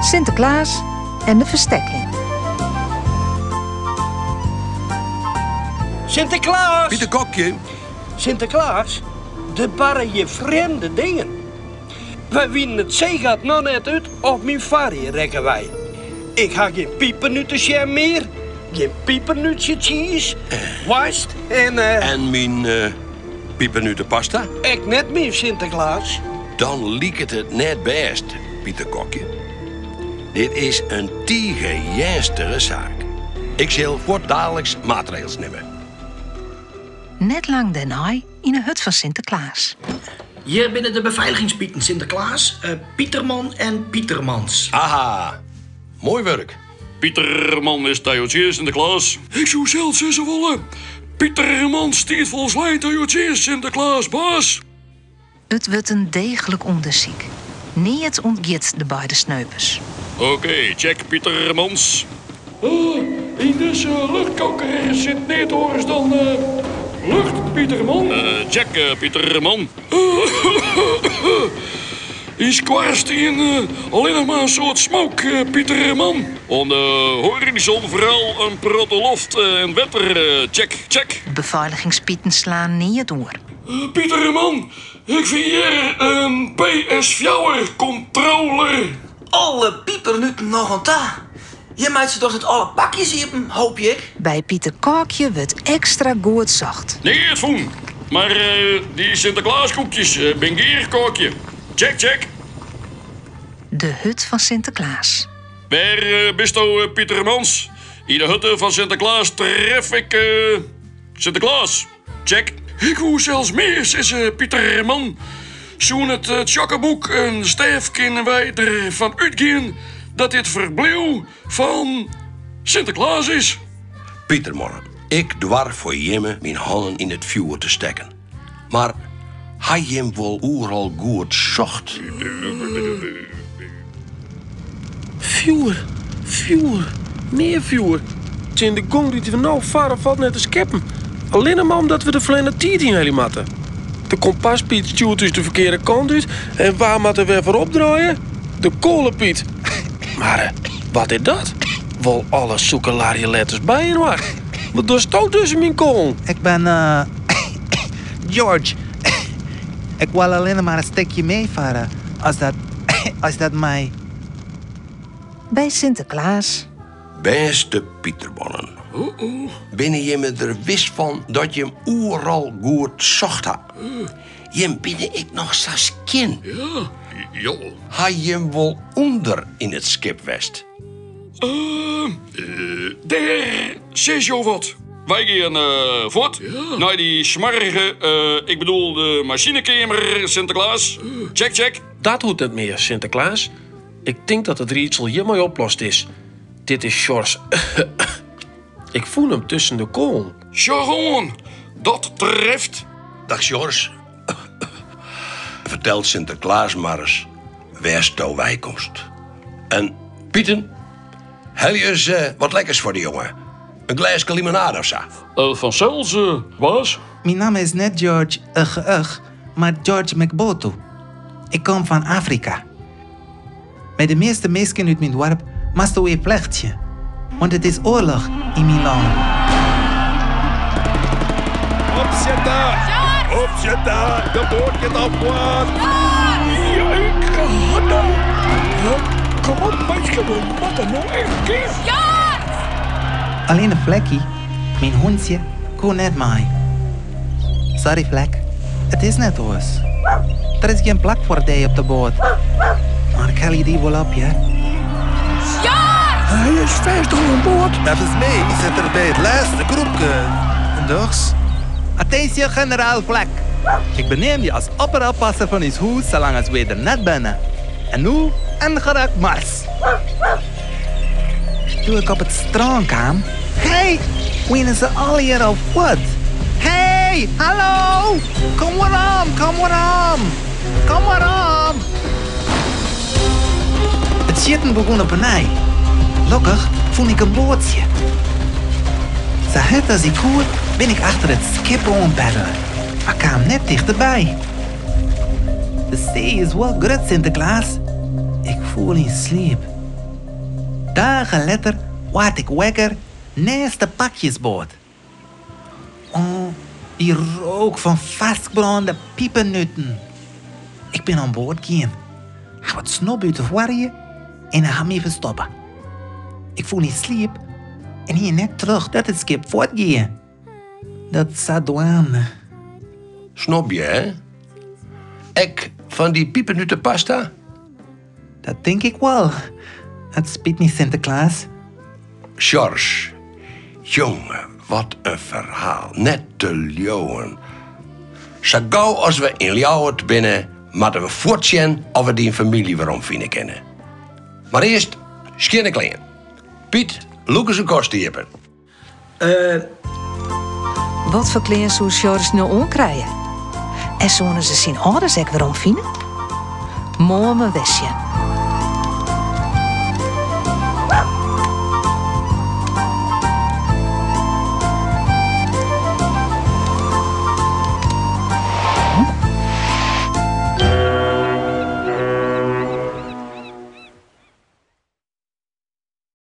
Sinterklaas en de verstekking. Sinterklaas! Pieter Kokje. Sinterklaas, de barren je vreemde dingen. We winnen het zeegat nog net uit op mijn varie rekken wij. Ik ga geen piepernuttensjam meer, geen piepernutje cheese, worst en En mijn piepernutte pasta. ik net meer Sinterklaas. Dan liekt het net best, Pieter Kokje. Dit is een tiegenjenstere zaak. Ik zal voortdaliks maatregels nemen. Net lang daarna in de hut van Sinterklaas. Hier binnen de beveiligingspieten Sinterklaas, Pieterman en Pietermans. Aha, mooi werk. Pieterman is Theootje Sinterklaas. Ik zou zelf zeggen willen. Pieterman stiert volgens mij Theootje Sinterklaas, baas. Het wordt een degelijk onderzoek. Niet ontgiet de beide sneupers. Oké, check Pietermans. In deze luchtkoker zit niet hoors dan lucht, Pieterman. Check Pieterman. Is kwarstien alleen nog maar een soort smoke, Pieterman. Om de horizon vooral een proteloft en wetter. Check. Beveiligingspieten slaan niet door. Pieterman, ik vind hier een PS4 controller. Alle piepernutten nog een ta. Je maakt ze toch niet alle pakjes hier, hoop ik? Bij Pieter Kokje wordt extra goed zacht. Nee, het voen. Maar die Sinterklaaskoekjes, ben gierkookje. Check. De hut van Sinterklaas. Waar bist u, Pietermans? In de hutte van Sinterklaas tref ik Sinterklaas. Check. Ik hoor zelfs meer, zegt Pieterman. Zo'n het tjokkeboek en stijf kunnen wij ervan uitgaan dat dit verblijf van Sinterklaas is. Pieterman, ik dwar voor Jimme mijn handen in het vuur te steken. Maar hij hem wel overal goed zocht. Vuur. Meer vuur. Het is in de gong die we nou varen valt net te scheppen. Alleen maar omdat we de verleden tijd in jullie matten. De kompaspiet stuurt dus de verkeerde kant uit. En waar moeten we voor opdraaien? De kolenpiet. Maar wat is dat? Wel alle zoekelarie letters bij je maar. Wat doe je tussen mijn kool? Ik ben, George. Ik wil alleen maar een stukje meevaren. Als dat mij... Bij Sinterklaas. Beste Pieterbonnen. Ben je me er wist van dat je hem overal goed zocht had? Je binnen ik nog zo'n kind. Ja. Had je hem wel onder in het schip west? Daar zeg je wat. Wij gaan voort naar die smarrige, ik bedoel de machinekamer Sinterklaas. Check. Dat hoeft niet meer, Sinterklaas. Ik denk dat het rietsel hiermee oplost is. Dit is Sjors. Ik voel hem tussen de kool. Sharon, dat treft. Dag George. Vertelt Sinterklaas maar eens waar jouw wijkomst. En Pieten, hel je eens wat lekkers voor de jongen. Een glaasje limonade of zo. Van zelfs, baas. Mijn naam is net George maar George McBoto. Ik kom van Afrika. Met de meeste mensen uit mijn dorp moest we een plechtje. Want het is oorlog in mijn land. Opzetten! De boot gaat afwaart! Ja, ik ga nou. Kom op, meisje, we moeten nou echt keer. Alleen een vlekje. Mijn hondje kon net mee. Sorry, vlek. Het is net oors. Er is geen plak voor die op de boot. Maar ik haal je die wel op, ja? Hij is vast aan boord. Volgens mij is het er bij het laatste groepje. Dus? Attentie, generaal Vlek. Ik beneem je als opperoppasser van uw huis zolang als we er net binnen. En nu een gerakt mars. Toen ik op het strand kwam... Hey, winnen ze al hier op wat? Hey, hallo! Kom maar om! Het zitten begon op een ei. Gelukkig vond ik een bootje. Zo hard als ik hoor, ben ik achter het schip aanpeddelen. Maar kwam net dichterbij. De zee is wel groot, Sinterklaas. Ik voel in slaap. Dagen later word ik wakker naast de pakjesboot. Oh, die rook van vastgebrande piepennutten. Ik ben aan boord gaan. Ik ga wat snop uit de warrien en ga me even stoppen. Ik voel in slaap en hier net terug dat het schip voortgaat. Dat zat douane. Snap je, hè? Ik van die piepennutte pasta? Dat denk ik wel. Het spijt me, Sinterklaas. George, jongen, wat een verhaal. Net te leeuwen. Zo gauw als we in Ljouwert binnen, moeten we voortzien of we die familie weer omvinden kennen. Maar eerst, schinnen klein. Piet, Lucas en kosten jeppen. Wat voor kleren zou George nou omkrijgen? En zouden ze zijn ouders ook weer omvinden? Mooi me westje.